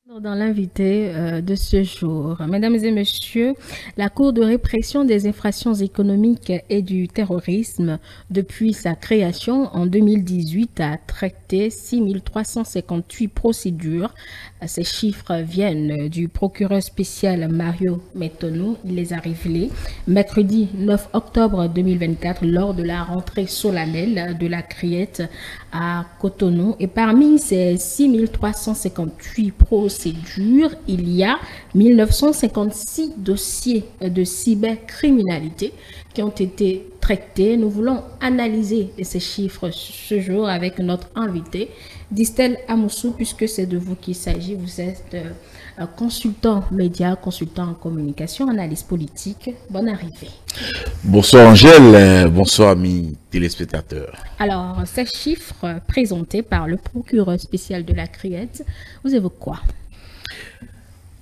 Dans l'invité de ce jour, mesdames et messieurs, la Cour de répression des infractions économiques et du terrorisme, depuis sa création en 2018, a traité 6358 procédures. Ces chiffres viennent du procureur spécial Mario Metonou. Il les a révélés mercredi 9 octobre 2024 lors de la rentrée solennelle de la Criette à Cotonou. Et parmi ces 6358 procédures, il y a 1956 dossiers de cybercriminalité qui ont été traités. Nous voulons analyser ces chiffres ce jour avec notre invité, Distel Amoussou, puisque c'est de vous qu'il s'agit. Vous êtes consultant média, consultant en communication, analyse politique. Bonne arrivée. Bonsoir Angèle, bonsoir amis téléspectateurs. Alors, ces chiffres présentés par le procureur spécial de la Criette, vous évoquent quoi?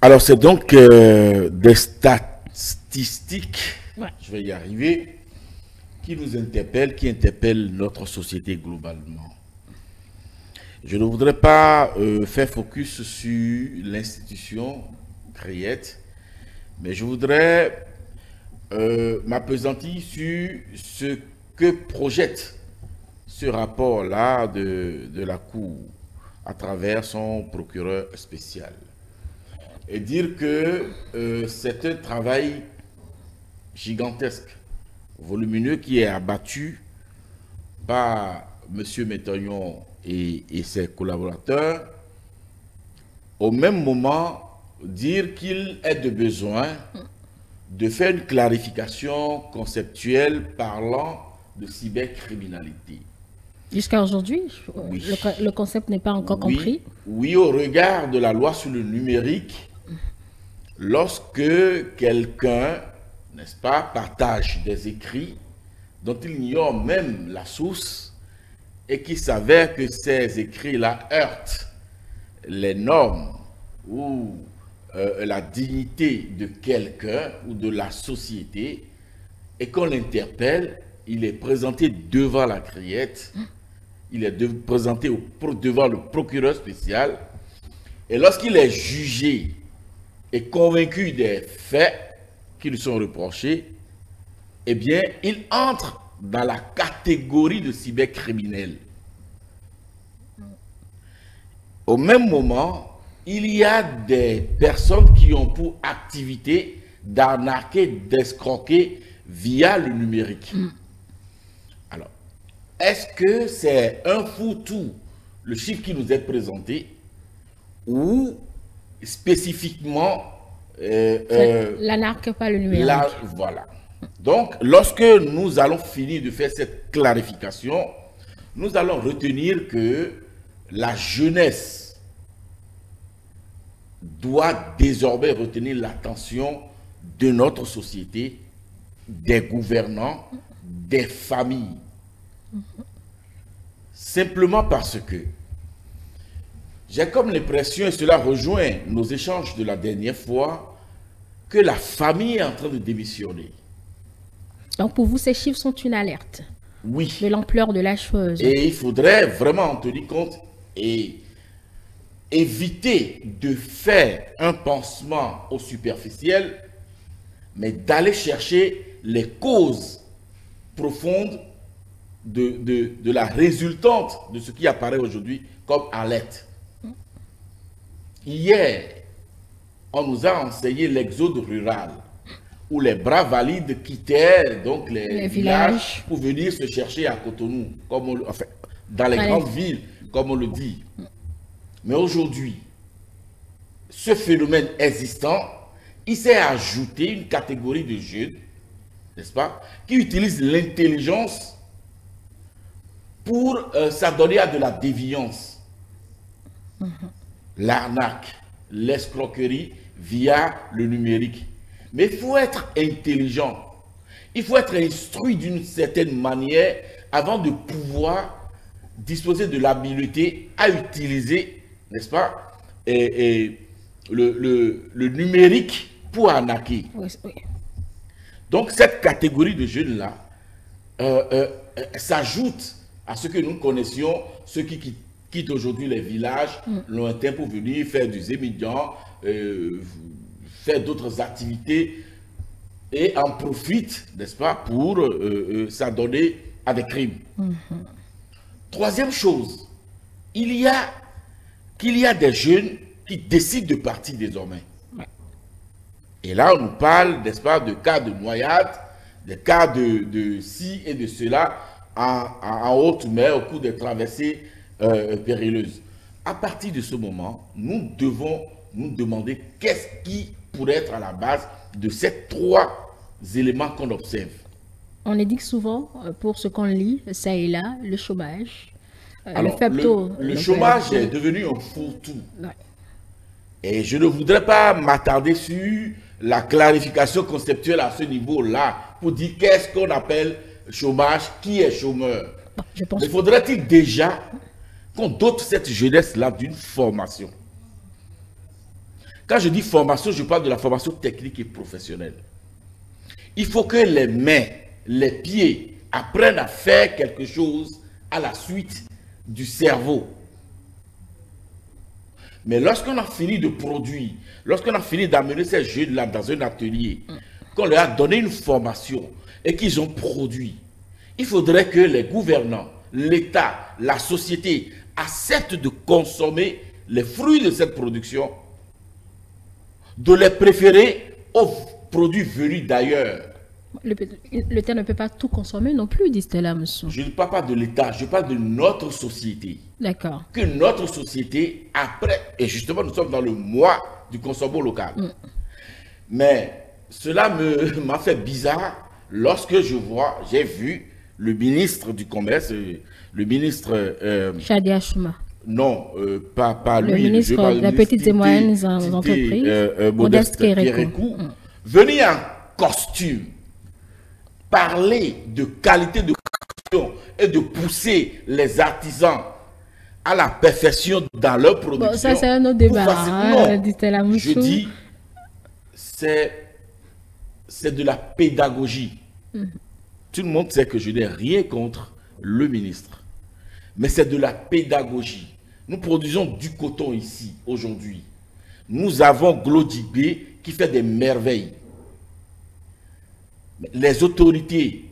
Alors c'est donc des statistiques, Ouais. je vais y arriver, qui nous interpellent, qui interpellent notre société globalement. Je ne voudrais pas faire focus sur l'institution Criette, mais je voudrais m'appesantir sur ce que projette ce rapport-là de la Cour à travers son procureur spécial. Et dire que c'est un travail gigantesque, volumineux, qui est abattu par M. Métagnon et ses collaborateurs. Au même moment, dire qu'il est de besoin de faire une clarification conceptuelle parlant de cybercriminalité. Jusqu'à aujourd'hui, Oui. le concept n'est pas encore compris. Oui, au regard de la loi sur le numérique, lorsque quelqu'un, n'est-ce pas, partage des écrits dont il ignore même la source et qui s'avère que ces écrits-là heurtent les normes ou la dignité de quelqu'un ou de la société et qu'on l'interpelle, il est présenté devant la Criette, il est présenté devant le procureur spécial et lorsqu'il est jugé et convaincu des faits qui lui sont reprochés, eh bien, il entre dans la catégorie de cybercriminel. Au même moment, il y a des personnes qui ont pour activité d'arnaquer, d'escroquer via le numérique. Alors, est-ce que c'est un foutu, le chiffre qui nous est présenté, ou spécifiquement La n'arque pas le numérique. là, voilà. Donc, lorsque nous allons finir de faire cette clarification, nous allons retenir que la jeunesse doit désormais retenir l'attention de notre société, des gouvernants, des familles. Simplement parce que j'ai comme l'impression, et cela rejoint nos échanges de la dernière fois, que la famille est en train de démissionner. Donc pour vous, ces chiffres sont une alerte Oui. de l'ampleur de la chose. Et il faudrait vraiment en tenir compte et éviter de faire un pansement au superficiel, mais d'aller chercher les causes profondes de la résultante de ce qui apparaît aujourd'hui comme alerte. Hier, on nous a enseigné l'exode rural, où les bras valides quittaient donc les villages pour venir se chercher à Cotonou, comme enfin, dans les grandes villes, comme on le dit. Mais aujourd'hui, ce phénomène existant, il s'est ajouté une catégorie de jeunes, n'est-ce pas, qui utilisent l'intelligence pour s'adonner à de la déviance. L'arnaque, l'escroquerie via le numérique. Mais il faut être intelligent. Il faut être instruit d'une certaine manière avant de pouvoir disposer de l'habileté à utiliser, n'est-ce pas, le numérique pour arnaquer. Oui, oui. Donc cette catégorie de jeunes-là s'ajoute à ce que nous connaissions, ceux qui quittent aujourd'hui les villages lointains pour venir faire du zémidjan, faire d'autres activités et en profitent, n'est-ce pas, pour s'adonner à des crimes. Troisième chose, qu'il y a des jeunes qui décident de partir désormais. Et là, on nous parle, n'est-ce pas, de cas de noyade, des cas de ci et de cela en haute mer au cours des traversées périlleuses. À partir de ce moment, nous devons nous demander qu'est-ce qui pourrait être à la base de ces trois éléments qu'on observe. On indique souvent, pour ce qu'on lit, ça et là, le chômage. Alors, le chômage est devenu un fourre-tout. Ouais. Et je ne voudrais pas m'attarder sur la clarification conceptuelle à ce niveau-là pour dire qu'est-ce qu'on appelle chômage, qui est chômeur. Bon, je pense Mais faudrait-il déjà qu'on dote cette jeunesse-là d'une formation? Quand je dis formation, je parle de la formation technique et professionnelle. Il faut que les mains, les pieds apprennent à faire quelque chose à la suite du cerveau. Mais lorsqu'on a fini de produire, lorsqu'on a fini d'amener ces jeunes-là dans un atelier, qu'on leur a donné une formation et qu'ils ont produit, il faudrait que les gouvernants, l'État, la société acceptent de consommer les fruits de cette production, de les préférer aux produits venus d'ailleurs. L'État ne peut pas tout consommer non plus, dit Stella Moussou. Je ne parle pas de l'État, je parle de notre société. D'accord. Que notre société, après, et justement nous sommes dans le mois du consommation local. Mais cela m'a fait bizarre lorsque j'ai vu le ministre du Commerce, le ministre... Shadia Chouma. Non, pas lui. Le ministre des petites et moyennes entreprises, Modeste Kérékou, venir en costume, parler de qualité de production et de pousser les artisans à la perfection dans leur production. Bon, ça c'est un autre débat. Je dis, c'est de la pédagogie. Tout le monde sait que je n'ai rien contre le ministre. Mais c'est de la pédagogie. Nous produisons du coton ici, aujourd'hui. Nous avons Glodibé qui fait des merveilles. Les autorités,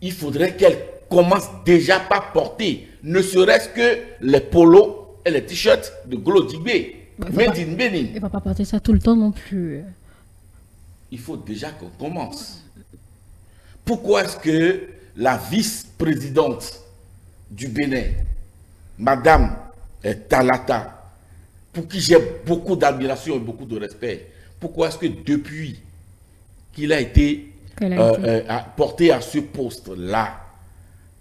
il faudrait qu'elles commencent déjà par porter, ne serait-ce que les polos et les t-shirts de Glodibé. Made in Benin. Il ne va pas porter ça tout le temps non plus. Il faut déjà qu'on commence. Pourquoi est-ce que la vice-présidente du Bénin, Madame Talata, pour qui j'ai beaucoup d'admiration et beaucoup de respect, pourquoi est-ce que depuis qu'il a été porté à ce poste-là,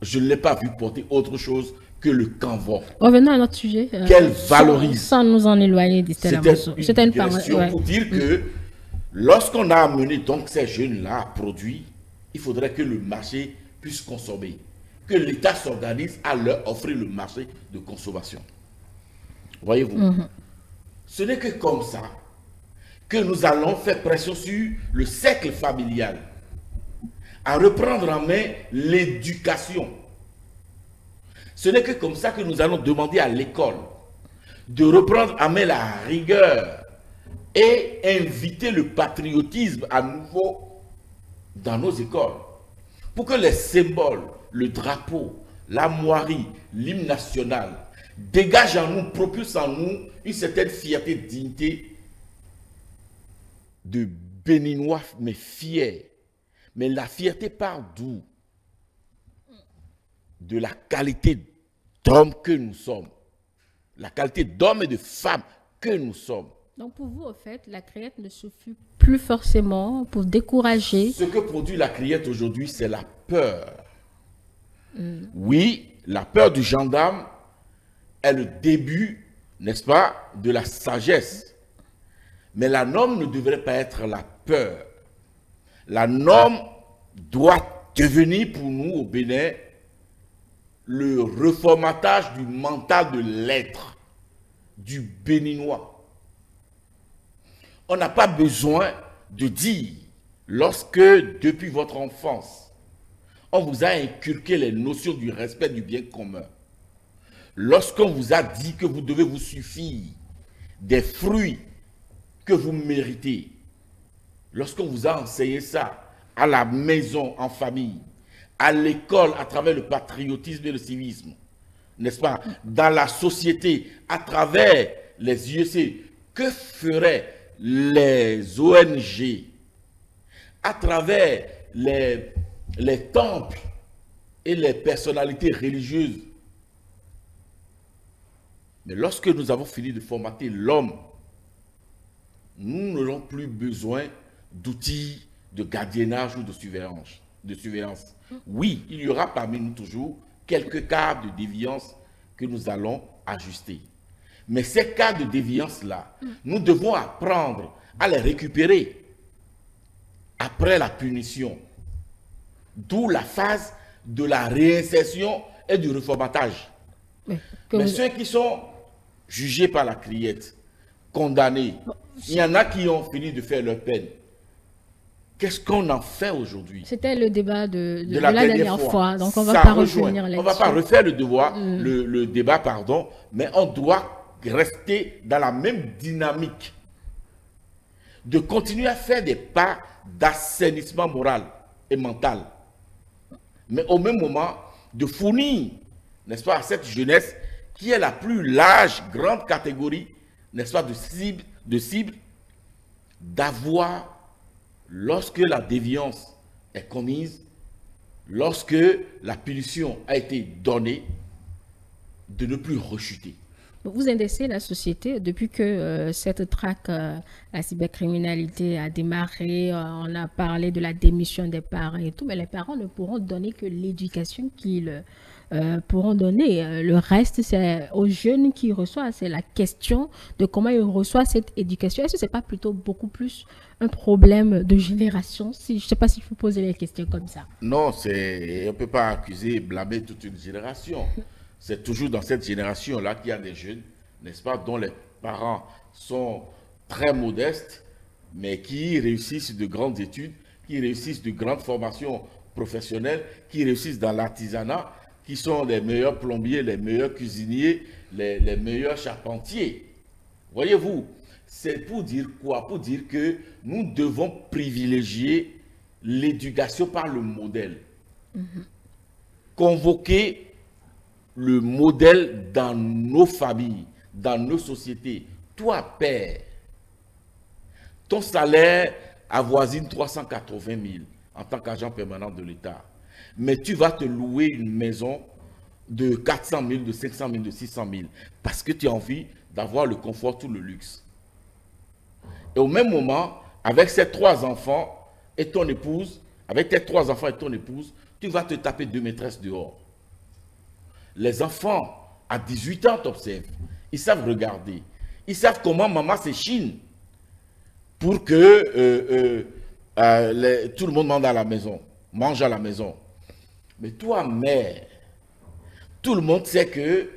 je ne l'ai pas vu porter autre chose que le canevas? Revenons à notre sujet. Qu'elle valorise. Sans nous en éloigner d'Estelle Amosso. C'était une question pour dire que lorsqu'on a amené donc ces jeunes-là à produire, il faudrait que le marché puisse consommer, que l'État s'organise à leur offrir le marché de consommation. Voyez-vous, ce n'est que comme ça que nous allons faire pression sur le cercle familial, à reprendre en main l'éducation. Ce n'est que comme ça que nous allons demander à l'école de reprendre en main la rigueur et inviter le patriotisme à nouveau dans nos écoles, pour que les symboles, le drapeau, la moirie, l'hymne national, dégagent en nous, propulsent en nous une certaine fierté, dignité de Béninois, mais fiers. Mais la fierté part d'où? De la qualité d'homme que nous sommes, la qualité d'homme et de femme que nous sommes. Donc pour vous, en fait, la criette ne suffit plus forcément pour décourager. Ce que produit la criette aujourd'hui, c'est la peur. Oui, la peur du gendarme est le début, n'est-ce pas, de la sagesse. Mais la norme ne devrait pas être la peur. La norme doit devenir pour nous au Bénin le reformatage du mental de l'être, du Béninois. On n'a pas besoin de dire, lorsque depuis votre enfance, on vous a inculqué les notions du respect du bien commun, lorsqu'on vous a dit que vous devez vous suffire des fruits que vous méritez, lorsqu'on vous a enseigné ça à la maison, en famille, à l'école, à travers le patriotisme et le civisme, n'est-ce pas, dans la société, à travers les IEC, que feraient les ONG, à travers les temples et les personnalités religieuses? Mais lorsque nous avons fini de formater l'homme, nous n'aurons plus besoin d'outils de gardiennage ou de surveillance. Oui, il y aura parmi nous toujours quelques cas de déviance que nous allons ajuster. Mais ces cas de déviance-là, nous devons apprendre à les récupérer après la punition. D'où la phase de la réinsertion et du reformatage. Mais ceux qui sont jugés par la criette, condamnés, il y en a qui ont fini de faire leur peine. Qu'est-ce qu'on en fait aujourd'hui? C'était le débat de la dernière fois. Donc on ne va pas revenir là-dessus. On ne va pas refaire le débat, pardon, mais on doit rester dans la même dynamique de continuer à faire des pas d'assainissement moral et mental. Mais au même moment, de fournir, n'est-ce pas, à cette jeunesse qui est la plus large, grande catégorie, n'est-ce pas, de cible, d'avoir, lorsque la déviance est commise, lorsque la punition a été donnée, de ne plus rechuter. Vous indexez la société depuis que cette traque la cybercriminalité a démarré. On a parlé de la démission des parents et tout, mais les parents ne pourront donner que l'éducation qu'ils pourront donner. Le reste, c'est aux jeunes qui reçoivent. C'est la question de comment ils reçoivent cette éducation. Est-ce que ce n'est pas plutôt beaucoup plus un problème de génération? Je ne sais pas si je peux poser les questions comme ça. Non, on ne peut pas accuser, blâmer toute une génération. C'est toujours dans cette génération-là qu'il y a des jeunes, n'est-ce pas, dont les parents sont très modestes, mais qui réussissent de grandes études, qui réussissent de grandes formations professionnelles, qui réussissent dans l'artisanat, qui sont les meilleurs plombiers, les meilleurs cuisiniers, les meilleurs charpentiers. Voyez-vous, c'est pour dire quoi? Pour dire que nous devons privilégier l'éducation par le modèle. Convoquer le modèle dans nos familles, dans nos sociétés. Toi, père, ton salaire avoisine 380 000 en tant qu'agent permanent de l'État. Mais tu vas te louer une maison de 400 000, de 500 000, de 600 000 parce que tu as envie d'avoir le confort, tout le luxe. Et au même moment, avec ces 3 enfants et ton épouse, avec tes 3 enfants et ton épouse, tu vas te taper 2 maîtresses dehors. Les enfants, à 18 ans, t'observent. Ils savent regarder. Ils savent comment maman s'échine pour que tout le monde mange à la maison. Mange à la maison. Mais toi, mère, tout le monde sait que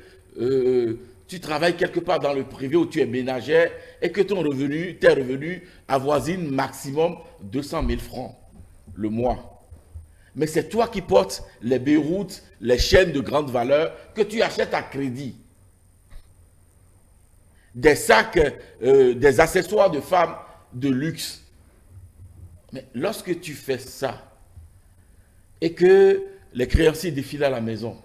tu travailles quelque part dans le privé où tu es ménagère et que tes revenus avoisinent maximum 200 000 francs le mois. Mais c'est toi qui portes les Beyrouth, les chaînes de grande valeur que tu achètes à crédit. Des sacs, des accessoires de femmes de luxe. Mais lorsque tu fais ça et que les créanciers défilent à la maison,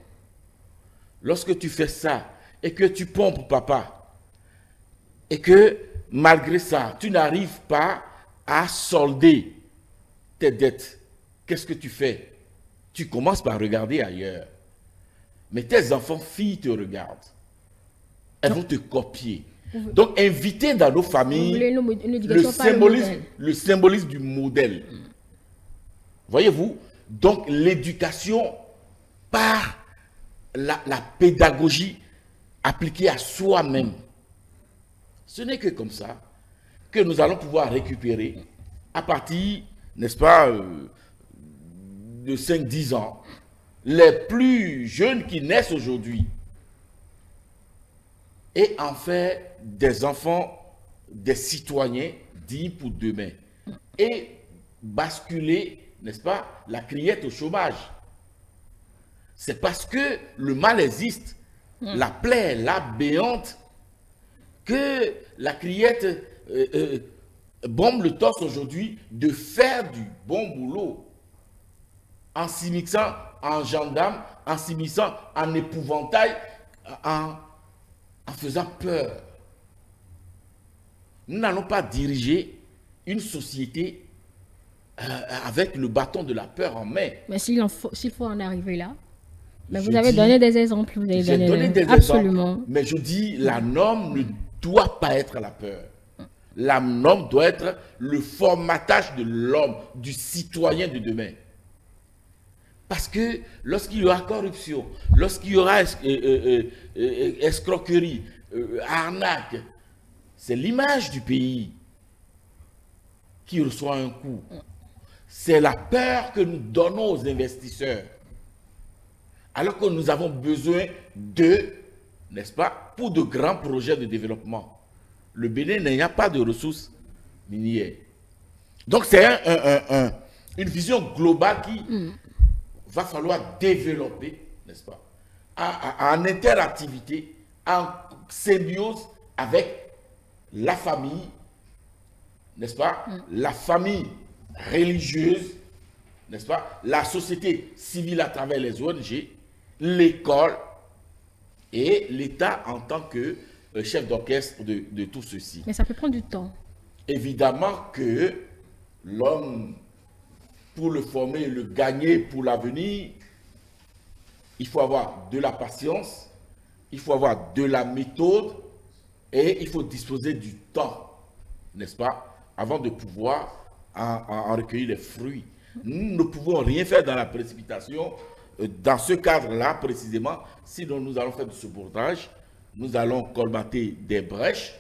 lorsque tu fais ça et que tu pompes papa et que malgré ça, tu n'arrives pas à solder tes dettes, qu'est-ce que tu fais? Tu commences par regarder ailleurs. Mais tes enfants, filles te regardent. Elles vont te copier. Donc, inviter dans nos familles le symbolisme du modèle. Voyez-vous? Donc, l'éducation par la pédagogie appliquée à soi-même. Ce n'est que comme ça que nous allons pouvoir récupérer à partir, n'est-ce pas, de 5-10 ans, les plus jeunes qui naissent aujourd'hui, et en fait des enfants, des citoyens dits pour demain, et basculer, n'est-ce pas, la criette au chômage. C'est parce que le mal existe La plaie est là, béante, que la criette bombe le torse aujourd'hui de faire du bon boulot en s'immisçant en gendarme, en s'immisçant en épouvantail, en faisant peur. Nous n'allons pas diriger une société avec le bâton de la peur en main. Mais s'il faut en arriver là, mais vous avez donné des exemples. Vous avez donné des absolument. Exemples, mais je dis, la norme ne doit pas être la peur. La norme doit être le formatage de l'homme, du citoyen de demain. Parce que lorsqu'il y aura corruption, lorsqu'il y aura escroquerie, arnaque, c'est l'image du pays qui reçoit un coup. C'est la peur que nous donnons aux investisseurs. Alors que nous avons besoin d'eux, n'est-ce pas, pour de grands projets de développement. Le Bénin n'a pas de ressources minières. Donc c'est une vision globale qui va falloir développer, n'est-ce pas, en interactivité, en symbiose avec la famille, n'est-ce pas, la famille religieuse, n'est-ce pas, la société civile à travers les ONG, l'école et l'État en tant que chef d'orchestre de tout ceci. Mais ça peut prendre du temps. Évidemment que l'homme, pour le former et le gagner pour l'avenir, il faut avoir de la patience, il faut avoir de la méthode et il faut disposer du temps, n'est-ce pas, avant de pouvoir en recueillir les fruits. Nous ne pouvons rien faire dans la précipitation, dans ce cadre-là précisément, sinon nous allons faire du sabotage, nous allons colmater des brèches,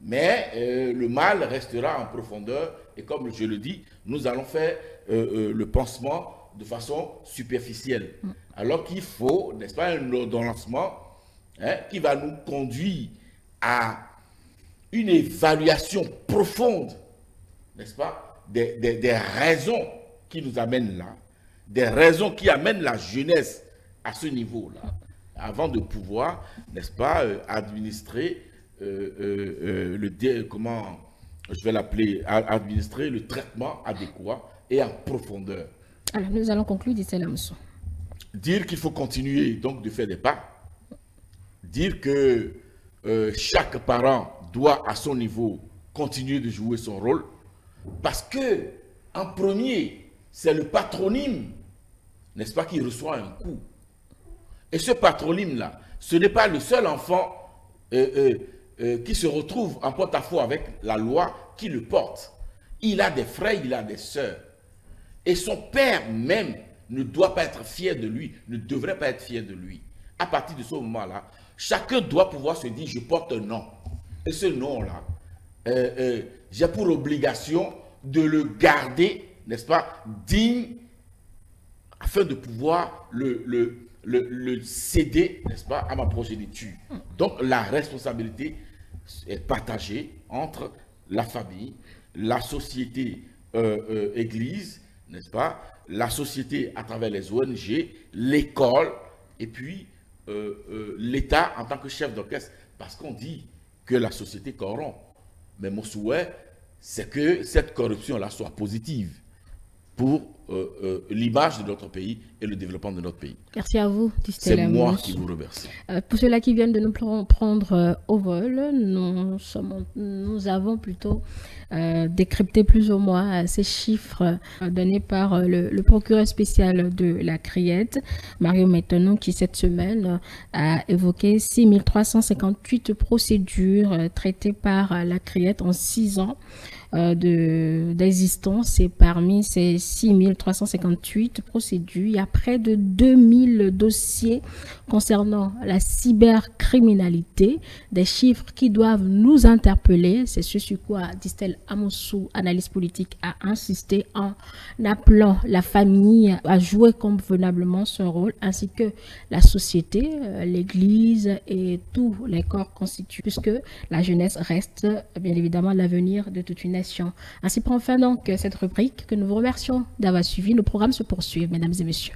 mais le mal restera en profondeur et comme je le dis, nous allons faire le pansement de façon superficielle. Alors qu'il faut, n'est-ce pas, un ordonnancement qui va nous conduire à une évaluation profonde, n'est-ce pas, des raisons qui nous amènent là, des raisons qui amènent la jeunesse à ce niveau-là, avant de pouvoir, n'est-ce pas, administrer comment je vais l'appeler, administrer le traitement adéquat et en profondeur. Alors, nous allons conclure, dit Lamso. Dire qu'il faut continuer donc de faire des pas, dire que chaque parent doit à son niveau continuer de jouer son rôle, parce que en premier, c'est le patronyme, n'est-ce pas, qui reçoit un coup. Et ce patronyme-là, ce n'est pas le seul enfant qui se retrouve en porte-à-faux avec la loi qui le porte. Il a des frères, il a des sœurs. Et son père même ne doit pas être fier de lui, ne devrait pas être fier de lui. À partir de ce moment-là, chacun doit pouvoir se dire, je porte un nom. Et ce nom-là, j'ai pour obligation de le garder, n'est-ce pas, digne, afin de pouvoir le céder, n'est-ce pas, à ma progéniture. Donc la responsabilité est partagée entre la famille, la société église, n'est-ce pas, la société à travers les ONG, l'école, et puis l'État en tant que chef d'orchestre. Parce qu'on dit que la société corrompt. Mais mon souhait, c'est que cette corruption-là soit positive pour l'image de notre pays et le développement de notre pays. Merci à vous, C'est moi qui vous remercie. Pour ceux-là qui viennent de nous prendre au vol, nous avons plutôt décrypté plus ou moins ces chiffres donnés par le procureur spécial de la Criette, Mario Mettenon, qui cette semaine a évoqué 6358 procédures traitées par la Criette en 6 ans d'existence, et parmi ces 6358 procédures, il y a près de 2000 dossiers concernant la cybercriminalité, des chiffres qui doivent nous interpeller. C'est ce sur quoi Distel Amoussou, analyste politique, a insisté en appelant la famille à jouer convenablement son rôle, ainsi que la société, l'église et tous les corps constitués, puisque la jeunesse reste bien évidemment l'avenir de toute une nation. Ainsi prend fin donc cette rubrique que nous vous remercions d'avoir suivi. Nos programmes se poursuivent, mesdames et messieurs.